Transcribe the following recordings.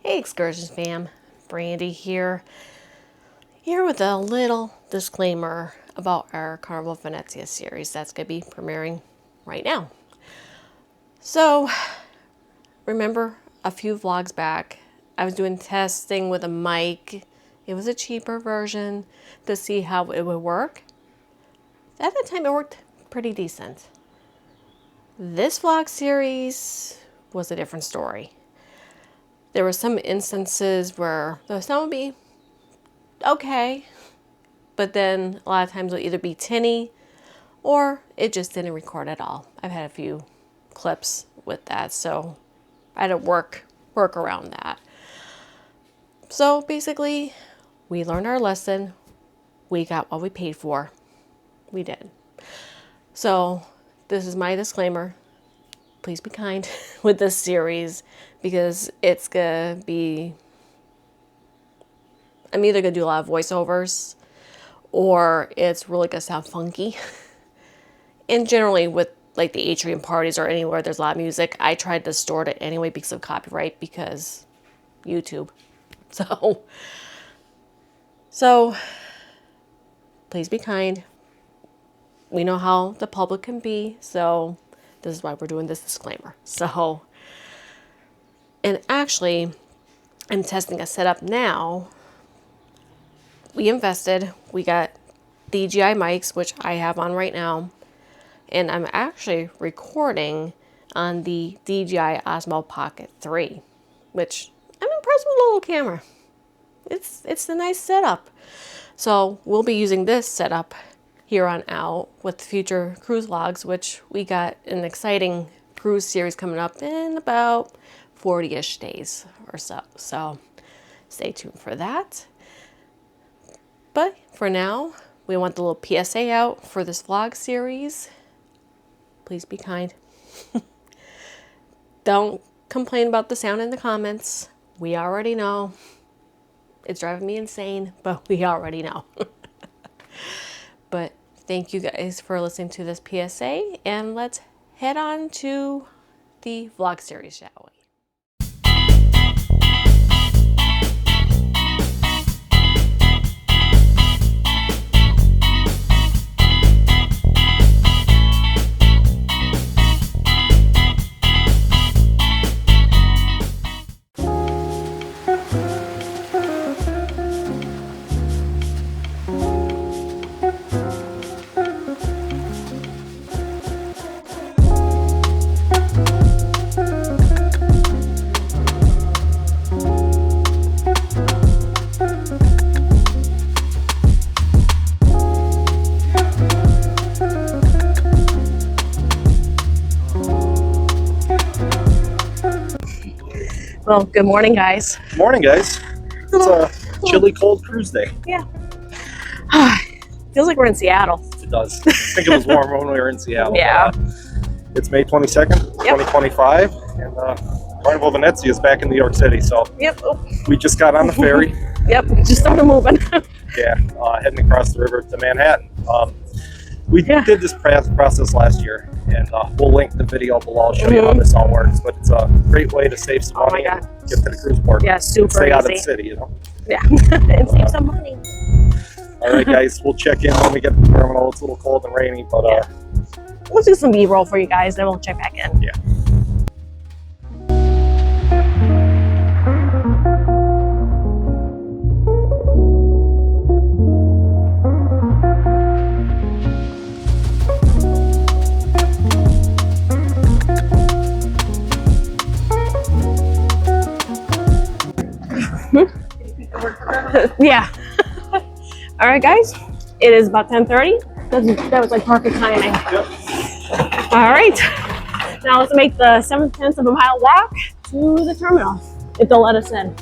Hey Excursions fam, Brandy here with a little disclaimer about our Carnival Venezia series that's going to be premiering right now. So, remember a few vlogs back, I was doing testing with a mic. It was a cheaper version to see how it would work. At the time it worked pretty decent. This vlog series was a different story. There were some instances where the sound would be okay, but then a lot of times it would either be tinny or it just didn't record at all. I've had a few clips with that, so I had to work around that. So basically, we learned our lesson. We got what we paid for. We did. So this is my disclaimer. Please be kind with this series because it's gonna be, I'm either gonna do a lot of voiceovers or it's really gonna sound funky. And generally with like the atrium parties or anywhere there's a lot of music, I tried to distort it anyway because of copyright, because YouTube. So please be kind. We know how the public can be, so this is why we're doing this disclaimer. So, and actually, I'm testing a setup now. We invested, we got DJI mics, which I have on right now, and I'm actually recording on the DJI Osmo Pocket 3, which I'm impressed with the little camera. It's a nice setup. So we'll be using this setup here on out with future cruise vlogs, which we got an exciting cruise series coming up in about 40-ish days or so. So stay tuned for that. But for now, we want the little PSA out for this vlog series. Please be kind. Don't complain about the sound in the comments. We already know. It's driving me insane, but we already know. But thank you guys for listening to this PSA, and let's head on to the vlog series, shall we? Well, good morning, guys. Good morning, guys. It's a chilly, cold cruise day. Yeah. Feels like we're in Seattle. It does. I think it was warm when we were in Seattle. Yeah. It's May 22nd, 2025, and Carnival Venezia is back in New York City. So we just got on the ferry. Just started moving. Heading across the river to Manhattan. We did this process last year, and we'll link the video below, show you how this all works. But it's a great way to save some money and get to the cruise port. Yeah, super Stay out of easy. the city, you know. Yeah, and save some money. All right, guys, we'll check in when we get to the terminal. It's a little cold and rainy, but we'll do some B-roll for you guys, then we'll check back in. Yeah. Yeah. All right, guys. It is about 10:30. That was like perfect timing. Yep. All right. Now let's make the 7/10 of a mile walk to the terminal, if they'll let us in.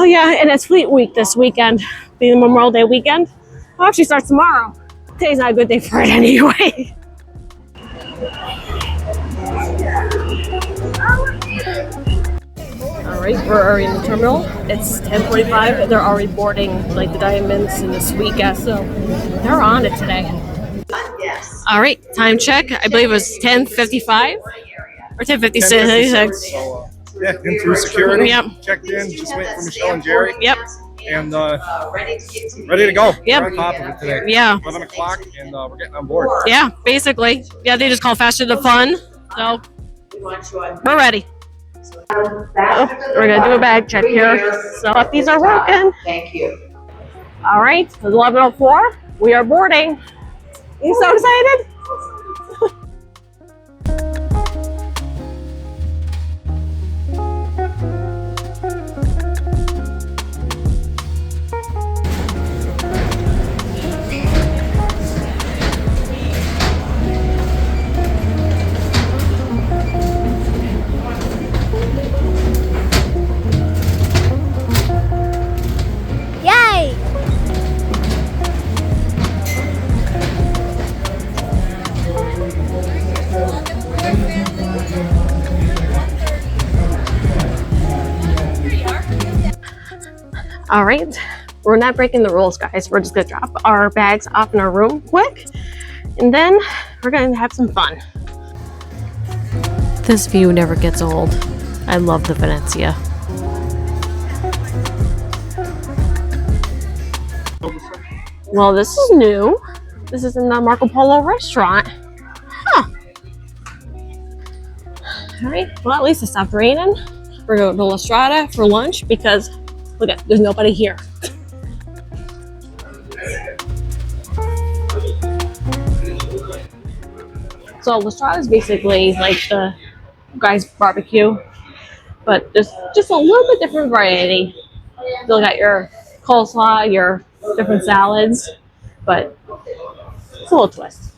Oh yeah, and it's Fleet Week this weekend, being Memorial Day weekend. Well, actually starts tomorrow. Today's not a good day for it anyway. All right, we're already in the terminal. It's 10:45. They're already boarding like the Diamonds and the Sweet guests, so they're on it today. All right, time check. I believe it was 10:55 or 10:56. So, yeah, in through security. Yep. Checked in, just waiting for Michelle and Jerry. Yep. And ready to go. Yep. We're on top of it today. Yeah. 11 o'clock, and we're getting on board. Yeah, basically. Yeah, they just call faster the fun. So we're ready. Oh, we're gonna do a bag check here. So if these are working. Thank you. All right, it's 11:04. We are boarding. You so excited? Yay! All right, we're not breaking the rules, guys. We're just gonna drop our bags off in our room quick, and then we're gonna have some fun. This view never gets old. I love the Venezia. Well, this is new. This is in the Marco Polo restaurant. Huh. All right, well, at least it stopped raining. We're going to La Strada for lunch because, look at, there's nobody here. So La Strada is basically like the guy's barbecue, but there's just a little bit different variety. You'll got your coleslaw, your different salads, but it's a little twist.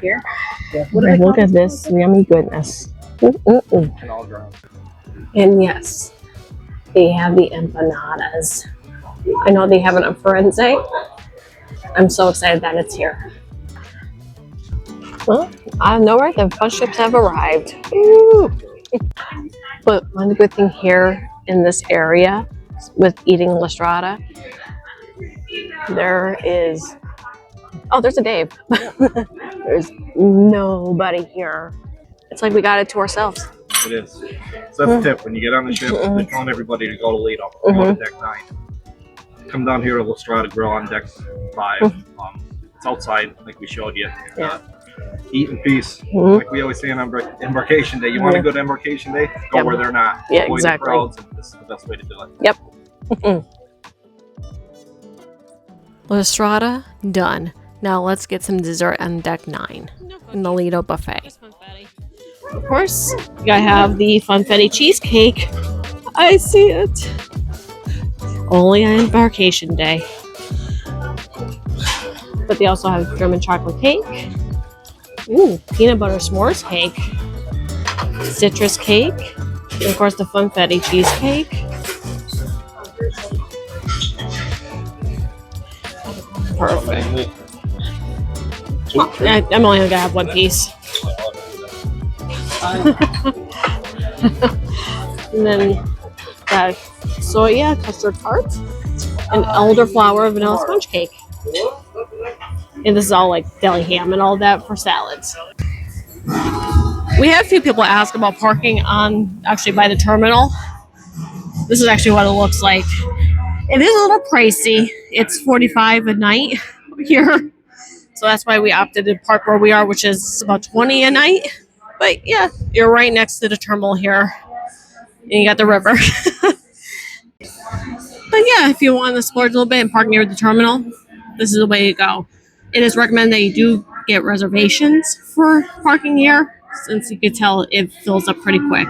Here. And look at this yummy goodness. Mm-mm-mm. And all ground. And yes, they have the empanadas. I know they have it on Firenze. I'm so excited that it's here. Well, out of nowhere, the bus ships have arrived. Woo! But one good thing here in this area with eating La Strada, there is, oh, there's a Dave. There's nobody here. It's like we got it to ourselves. It is. So that's the tip. When you get on the ship, they're telling everybody to go to Lido, go to deck 9. Come down here to La Strada Grill on deck 5. It's outside, like we showed you. Eat in peace. Like we always say on embarkation day. You want a good embarkation day? Go where they're not. Yeah, avoid exactly. the crowds, and this is the best way to do it. Yep. La Strada done. Now let's get some dessert on deck 9 in the Lido buffet. Of course, you gotta have the funfetti cheesecake. I see it. Only on embarkation day. But they also have German chocolate cake. Ooh, peanut butter s'mores cake. Citrus cake. And of course the funfetti cheesecake. Perfect. I'm only gonna have one piece. And then got soya custard tart and elderflower vanilla sponge cake. And this is all like deli ham and all that for salads. We had a few people ask about parking on actually by the terminal. This is actually what it looks like. It is a little pricey. It's $45 a night here. So that's why we opted to park where we are, which is about $20 a night. But yeah, you're right next to the terminal here. and you got the river. But yeah, if you want to splurge a little bit and park near the terminal, this is the way to go. It is recommended that you do get reservations for parking here, since you can tell it fills up pretty quick.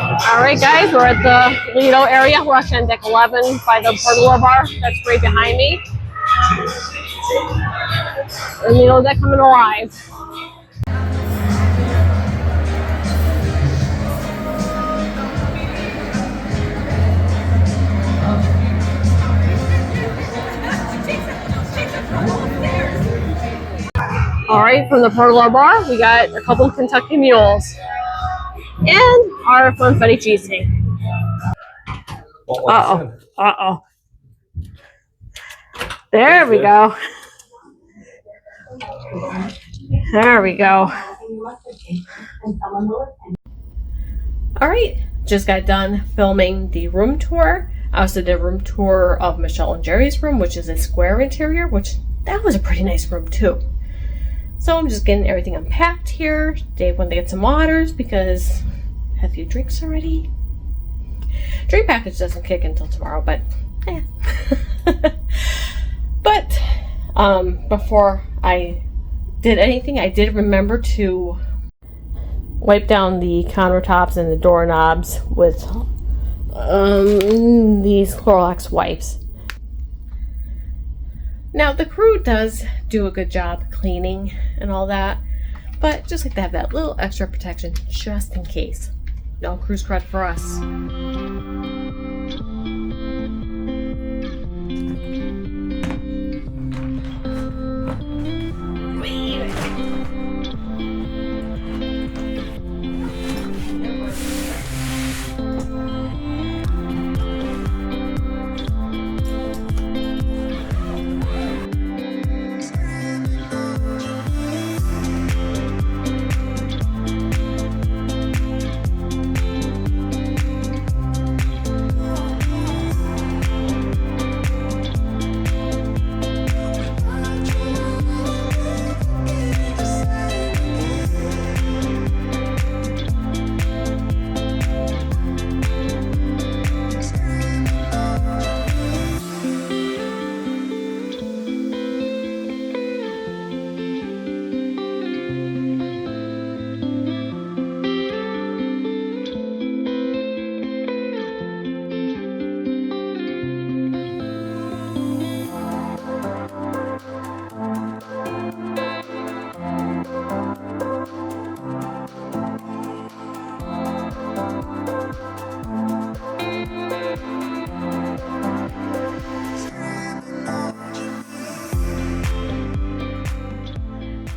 All right, guys, we're at the Lido area. We're actually on deck 11 by the pergola bar. That's right behind me. The Lido deck coming alive. All right, from the pergola bar, we got a couple of Kentucky mules and our funfetti cheesesteak. Uh-oh. There we go. There we go. All right, just got done filming the room tour. I also did a room tour of Michelle and Jerry's room, which is a square interior, which that was a pretty nice room too. So I'm just getting everything unpacked here. Dave went to get some waters because I had a few drinks already. Drink package doesn't kick until tomorrow, but But before I did anything, I did remember to wipe down the countertops and the doorknobs with these Clorox wipes. Now, the crew does do a good job cleaning and all that, but just like to have that little extra protection just in case. No crew's credit for us.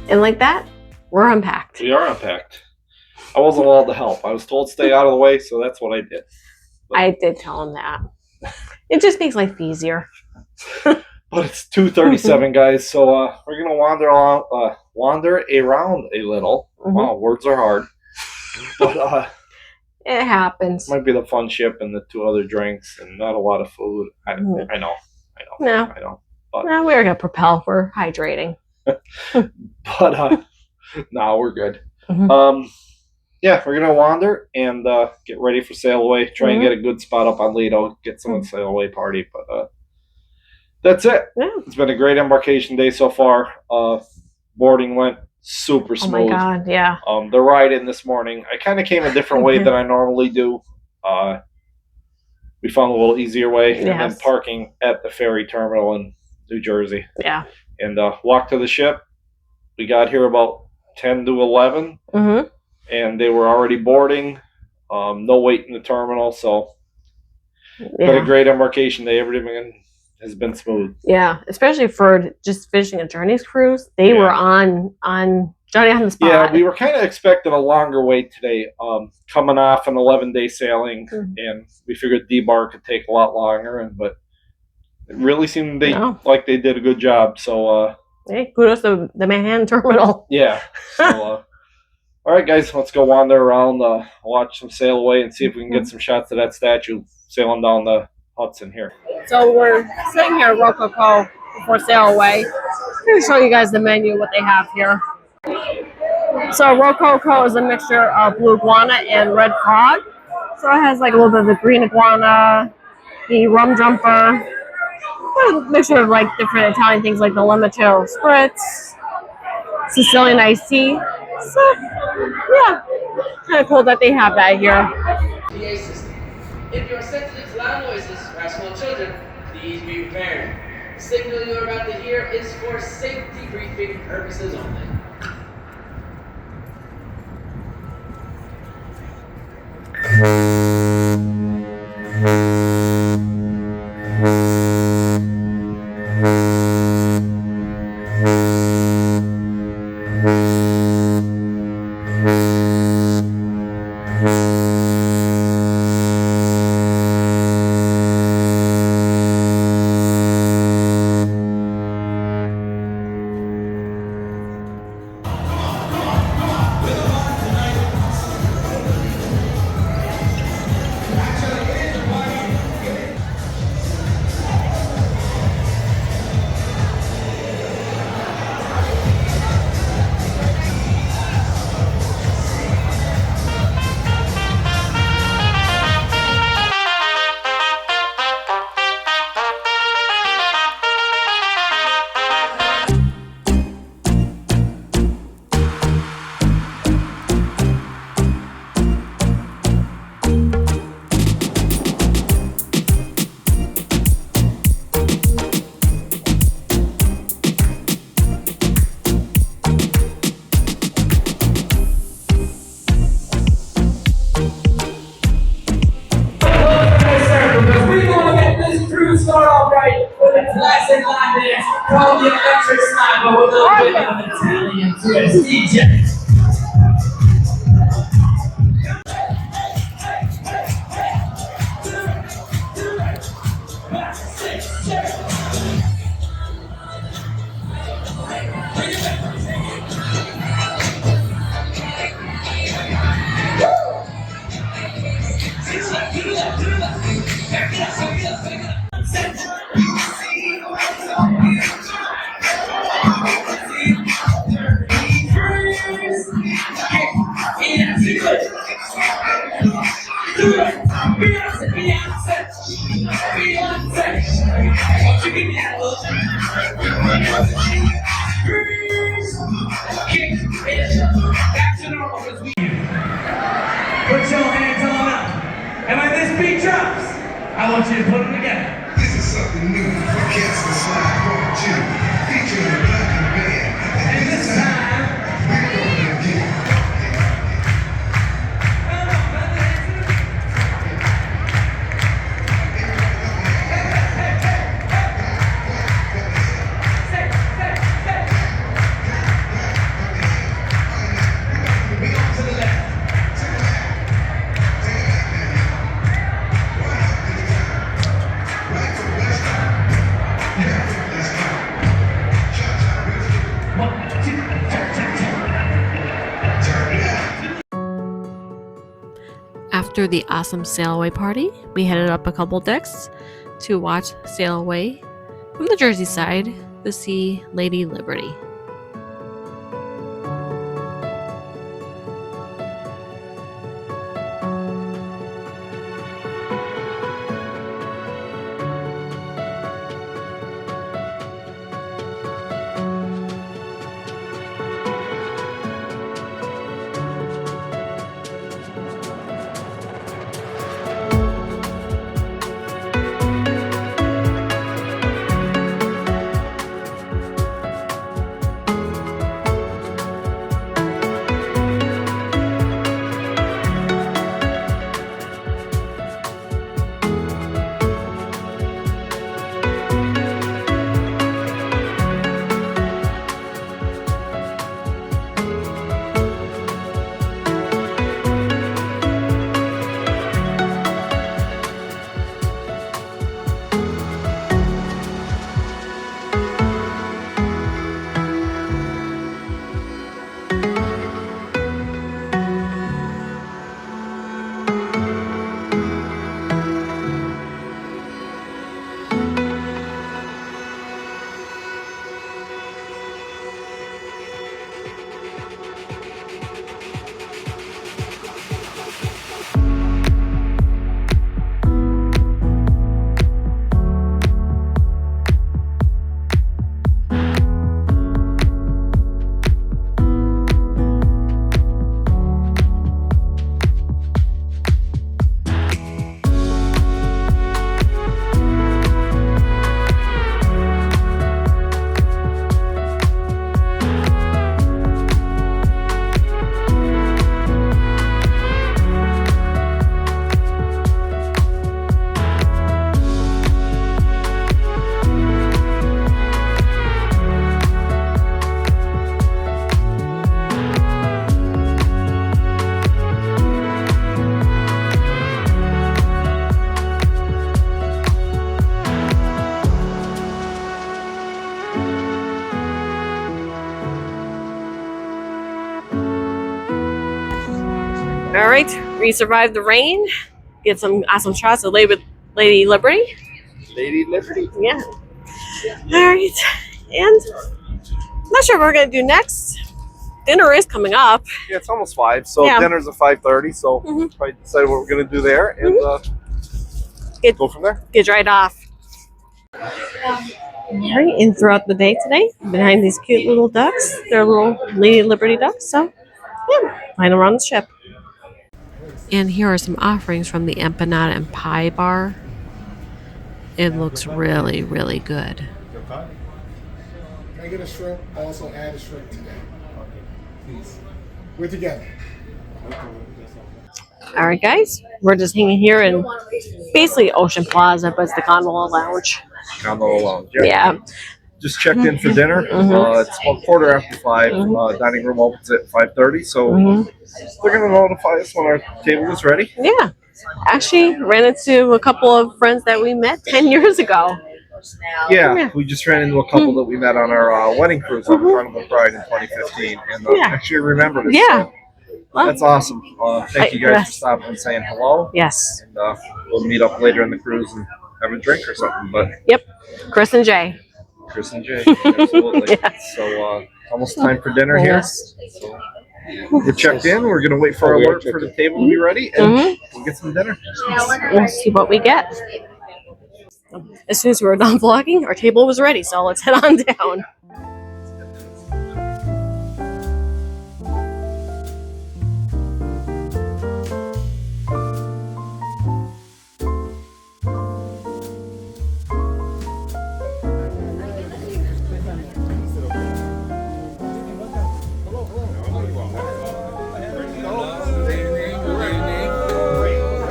And like that, we're unpacked. We are unpacked. I wasn't allowed to help. I was told to stay out of the way, so that's what I did. But I did tell him that. It just makes life easier. But it's 2:37, guys, so we're gonna wander around a little. Mm-hmm. Wow, words are hard. But it happens. Might be the fun ship and the 2 other drinks and not a lot of food. I know. No. But no, we're gonna propel. We're hydrating. But no, we're good. Mm-hmm. Yeah, we're gonna wander and get ready for sail away. Try and get a good spot up on Lido. Get someone sail away party. But that's it. Yeah. It's been a great embarkation day so far. Boarding went super smooth. Oh my god, yeah. The ride in this morning, I kind of came a different way than I normally do. We found a little easier way, and then parking at the ferry terminal in New Jersey. Yeah. And walked to the ship. We got here about 10 to 11, and they were already boarding. No wait in the terminal, so been a great embarkation day. Everything has been smooth. Yeah, especially for just finishing a Journey's cruise. They were on Johnny on the spot. Yeah, we were kind of expecting a longer wait today. Coming off an 11-day sailing, and we figured debark could take a lot longer, but it really seemed like they did a good job. So, hey, kudos to the Manhattan terminal. Yeah. So, all right, guys, let's go wander around, watch them sail away, and see if we can get some shots of that statue sailing down the Hudson here. So we're sitting here at Rococo before sail away. I'm going to show you guys the menu, what they have here. So Rococo is a mixture of blue guana and red cod. So it has like a little bit of the green iguana, the rum jumper, a mixture of like different Italian things like the limoncello spritz, Sicilian iced tea. So yeah, kind of cool that they have that here. PA system. If you are sensitive to loud noises or have small children, please be prepared. The signal you are about to hear is for safety briefing purposes only. Start off right with a classic line dance called the electric sniper with a little bit of an Italian twist. DJ. Put your hands on up. And when this beat drops, I want you to put them together. This is something new for Cats and Slide Part 2, featuring the Black Band. And this time, we're gonna get After the awesome sail away party, we headed up a couple decks to watch sail away from the Jersey side, the Sea Lady Liberty. All right, we survived the rain. Get some awesome shots of Lady Liberty. Lady Liberty. Yeah. All right, and I'm not sure what we're gonna do next. Dinner is coming up. Yeah, it's almost 5, so Yeah. dinner's at 5:30. So probably decide what we're gonna do there and go from there. Get right off. All right, and throughout the day today, behind these cute little ducks, they're little Lady Liberty ducks. So, yeah, flying around the ship. And here are some offerings from the empanada and pie bar. It looks really, really good. Can I get a shrimp? Also add a shrimp today. Please. We're together. All right, guys, we're just hanging here in basically Ocean Plaza, but it's the gondola lounge. Gondola Lounge. Yeah. Just checked in for dinner. It's about 5:15. Dining room opens at 5:30, so they're gonna notify us when our table is ready. Yeah. Actually, ran into a couple of friends that we met 10 years ago. Yeah, we just ran into a couple that we met on our wedding cruise on Carnival Pride in 2015, and actually remembered us. Yeah. So that's awesome. Thank you guys for stopping and saying hello. Yes. And we'll meet up later in the cruise and have a drink or something. But Yep. Chris and Jay. Chris and Jay, absolutely. Yeah. So almost time for dinner here. So we're checked in. We're gonna wait for our alert for the table to be ready, and we'll get some dinner. We'll see what we get. As soon as we were done vlogging, our table was ready, so let's head on down.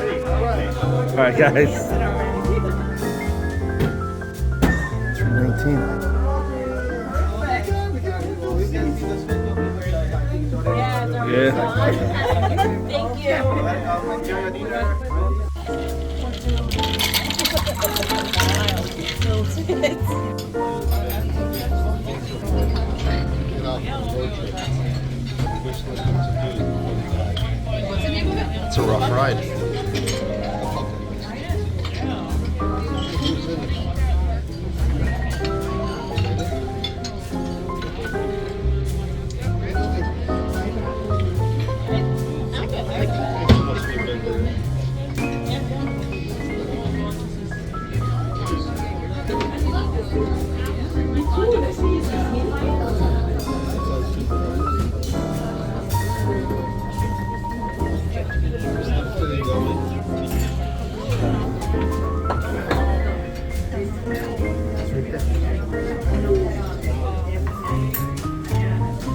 All right, guys. 319. Yeah. It's a rough ride.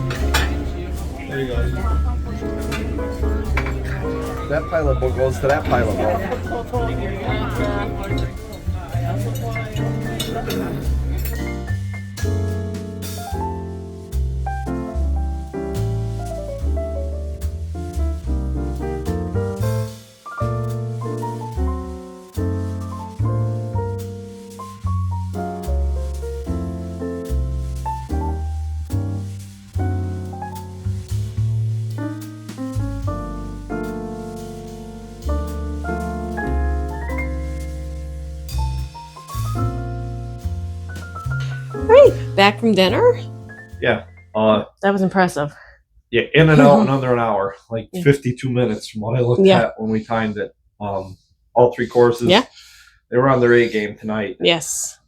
There you go. That pile of book goes to that pile of book. Right, back from dinner. Yeah. That was impressive. Yeah, in and out in under an hour, like 52 minutes from what I looked Yeah. at when we timed it. All 3 courses. Yeah. They were on their A game tonight. Yes.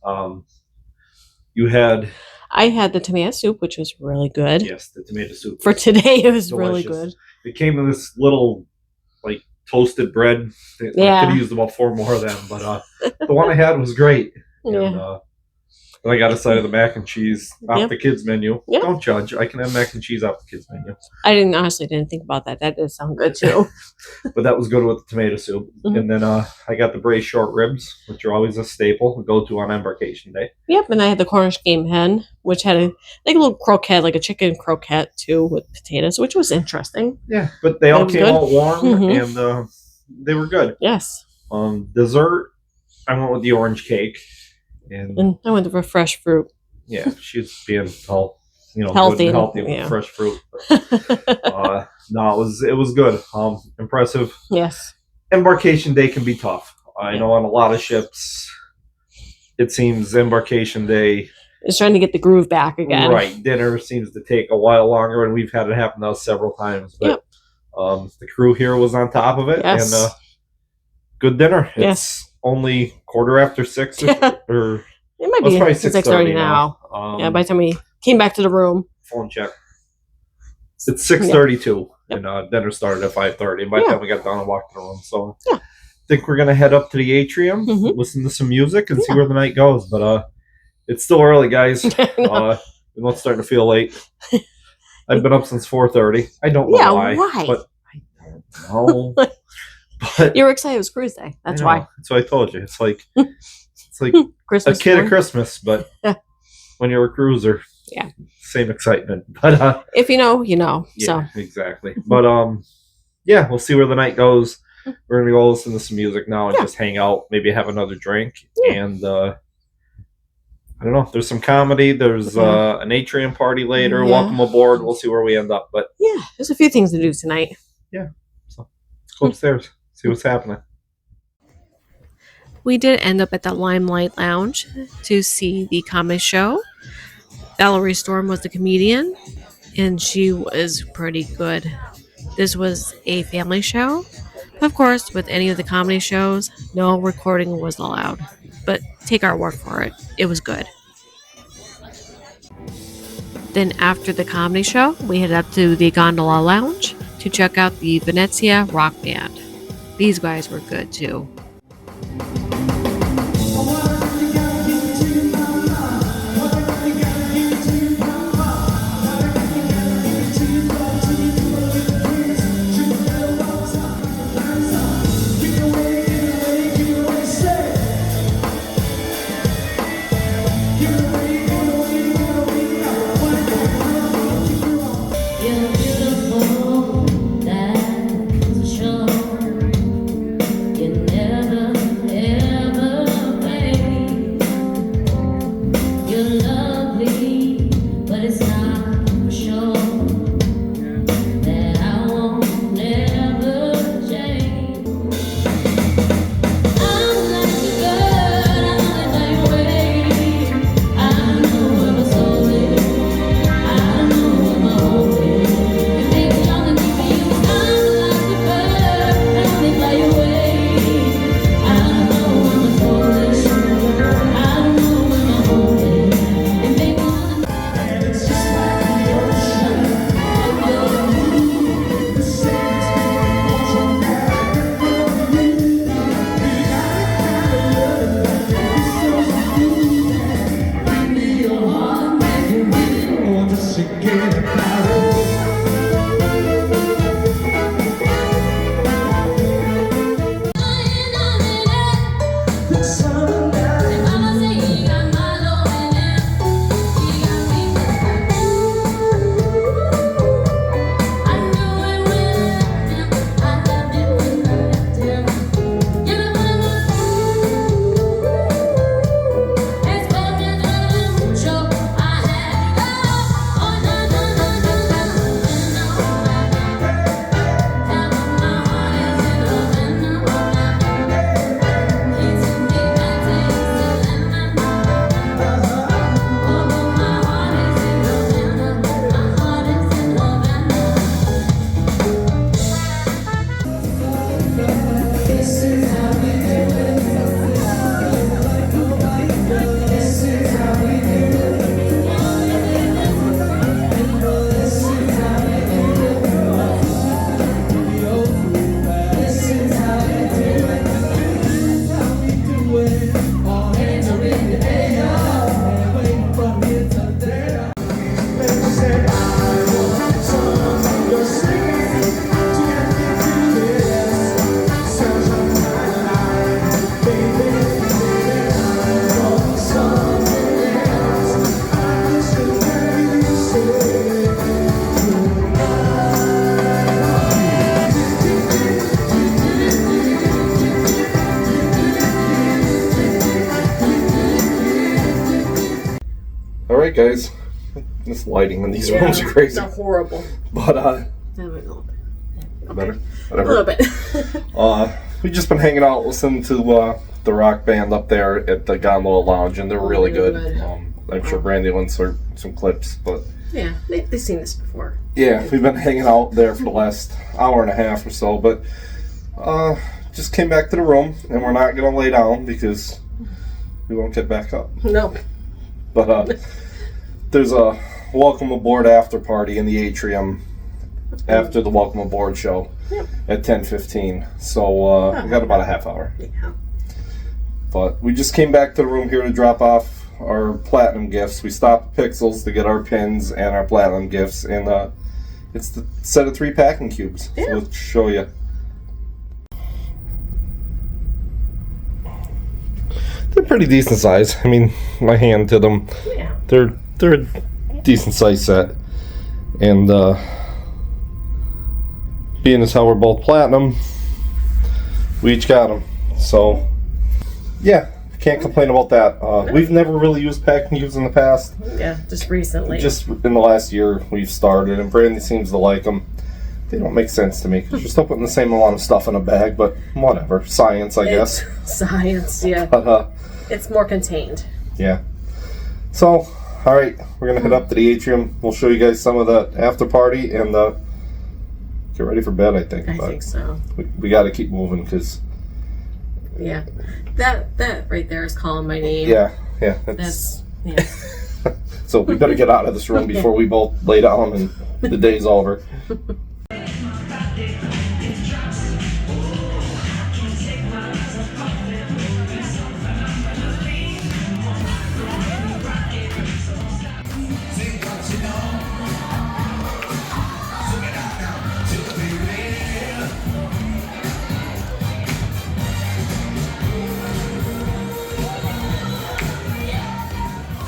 You had I had the tomato soup, which was really good. yes, the tomato soup. For today, it was really Delicious. good. It came in this little like toasted bread. I Yeah. could have used about 4 more of them, but the one I had was great. Yeah. And, and I got a side of the mac and cheese off Yep. the kids menu. Yep. Don't judge. I can have mac and cheese off the kids menu. I honestly didn't think about that. That does sound good too. But that was good with the tomato soup. Mhm. And then I got the braised short ribs, which are always a staple, go to on embarkation day. Yep, and I had the Cornish game hen, which had a little croquette, like a chicken croquette too, with potatoes, which was interesting. Yeah, but they all That was came good. out warm Mhm. and they were good. Yes, Dessert, I went with the orange cake. And and I went with fresh fruit. yeah, she's being all Healthy, good and healthy with yeah. fresh fruit. But, no, it was good. Impressive. Yes. Embarkation day can be tough. I Yeah. know on a lot of ships, it seems embarkation day. It's trying to get the groove back again. Right. Dinner seems to take a while longer, and we've had it happen now several times. But the crew here was on top of it, Yes. and good dinner. It's Yes. only 6:15 or It might it's be probably 6:30 now. Yeah, by the time we came back to the room. Phone check. It's 6:32, and dinner started at 5:30. And by the time we got done and walked in the room, so I think we're gonna head up to the atrium, listen to some music, and see where the night goes. But it's still early, guys. It's starting to feel late. I've been up since 4:30. I don't know why. But I don't know. But you were excited it was cruise day. That's why. So I told you. It's like Christmas a kid morning. at Christmas, but when you're a cruiser, yeah, same excitement. But if you know, you know. Yeah, so exactly. But yeah, we'll see where the night goes. We're gonna go listen to some music now and just hang out, maybe have another drink, and I don't know. There's some comedy. There's an atrium party later. Yeah. Welcome aboard. We'll see where we end up. But yeah, there's a few things to do tonight. Yeah, so let's go upstairs, see what's happening. We did end up at the Limelight Lounge to see the comedy show. Valerie Storm was the comedian, and she was pretty good. This was a family show. Of course, with any of the comedy shows, no recording was allowed. But take our word for it, it was good. Then after the comedy show, we headed up to the Gondola Lounge to check out the Venezia rock band. These guys were good too. All right, guys, it's lighting in these rooms are crazy. It's horrible. But Okay. better, A whatever. little bit. We've just been hanging out, listening to the rock band up there at the Gondola Lounge, and they're really good. I'm sure Brandy will insert some clips, but Yeah, they've seen this before. yeah, we've been hanging out there for the last hour and a half or so, but just came back to the room, and we're not going to lay down because we won't get back up. No. But there's a welcome aboard after party in the atrium after the welcome aboard show at 10:15. So we got about a half hour. Yeah. But we just came back to the room here to drop off our platinum gifts. We stopped at Pixels to get our pins and our platinum gifts, and it's the set of 3 packing cubes. Yeah. So let's show you. They're pretty decent size. I mean, my hand to them. Yeah. They're a decent size set, and being as how we're both platinum, we each got them. So yeah, can't complain about that. We've never really used packing cubes in the past. Yeah, just recently. Just in the last year we've started, and Brandy seems to like them. They don't make sense to me because you're still putting the same amount of stuff in a bag, but whatever. Science, I guess. Science, yeah. But It's more contained. yeah. So, all right, we're gonna head up to the atrium. We'll show you guys some of the after party and get ready for bed. I think. I But think so. we got to keep moving because Yeah. That right there is calling my name. yeah. That's yeah. So we better get out of this room before we both lay down and the day's over.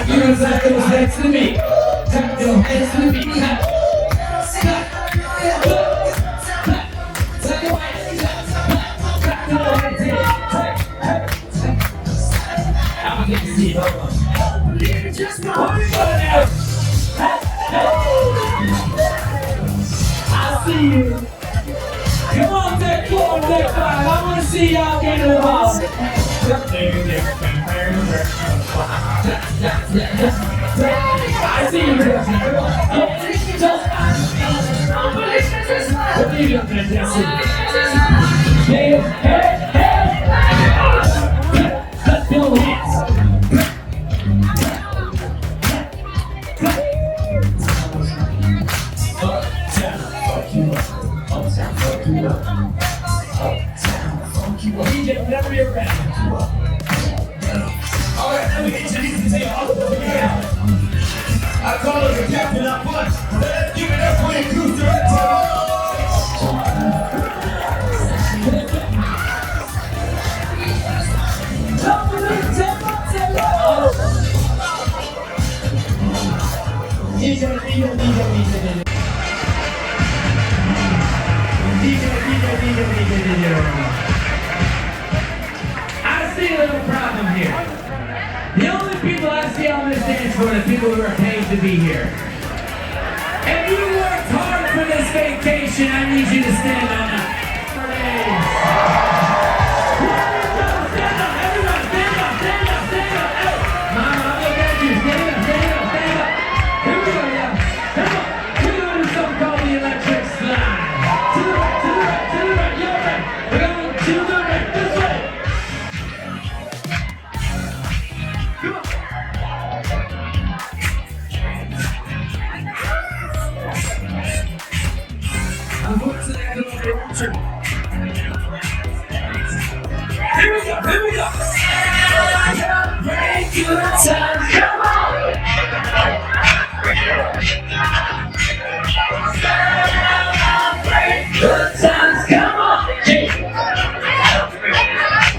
You're exactly what's next to me. Tap your hands to the beat. Tap. Stop. Tap your hands. Tap your hands. I'ma get you see. Just one. I see you. Come on, take 4, take 5. I wanna see y'all get involved. I see you. Hey, hey, hey. Clap your hands. Uptown, fuck you up. Uptown, fuck you up. Uptown, fuck you up. DJ, whenever you're ready. Alright, let me get you these to take off. I call her the captain of punch. Let's give it up for your crew to I see a little problem here. The only people I see on this dance floor are the people who are paid to be here. If you worked hard for this vacation, I need you to stand on up. Stand up, everyone, stand up, stand up, stand up. Hey, Mama, I look at you. Stand up, stand up, stand up. Here we go, y'all. Come on. We're going to do something called the electric slide. To the right, to the right, to the right. You're right. We're going to the right, this way. Come on. I'm going to that little picture. Here we go, here we go. Break your time, come on. Good times, come on.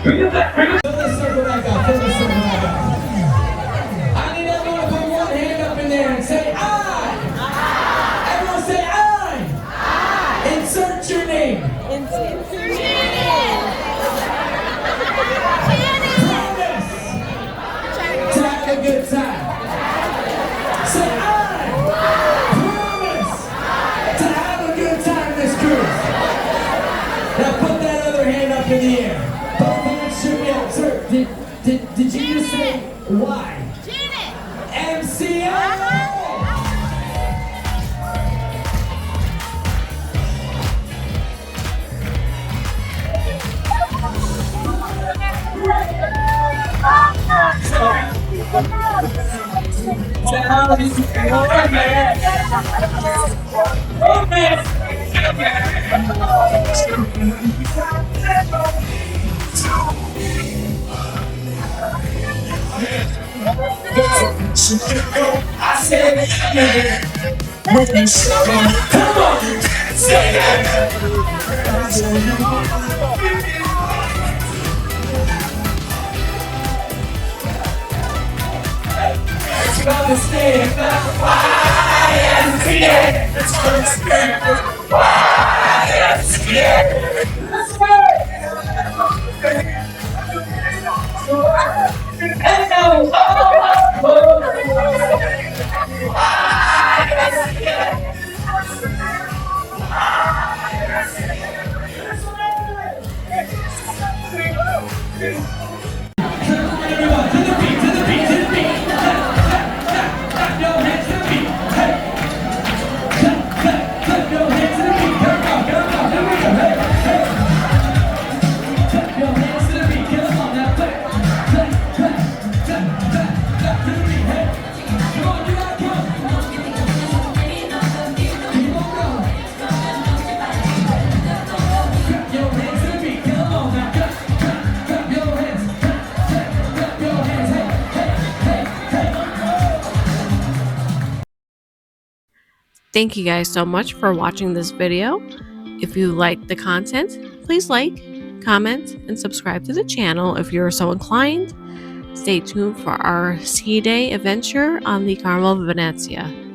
Bring it back, bring it back. Fill the circle back up, fill the circle back up. I need everyone to put one hand up in there and say, I. Everyone say, I. Insert your name. Promise to have a good time. Say, I. up in the air. Both hands should be up. Sir, did you just say why? MCA! I said, come on, say it. It's gonna stay YMCA. It's gonna stay YMCA. Let's go. And now, Thank you guys so much for watching this video. If you like the content, please like, comment, and subscribe to the channel if you're so inclined. Stay tuned for our ski day adventure on the Carnival Venezia.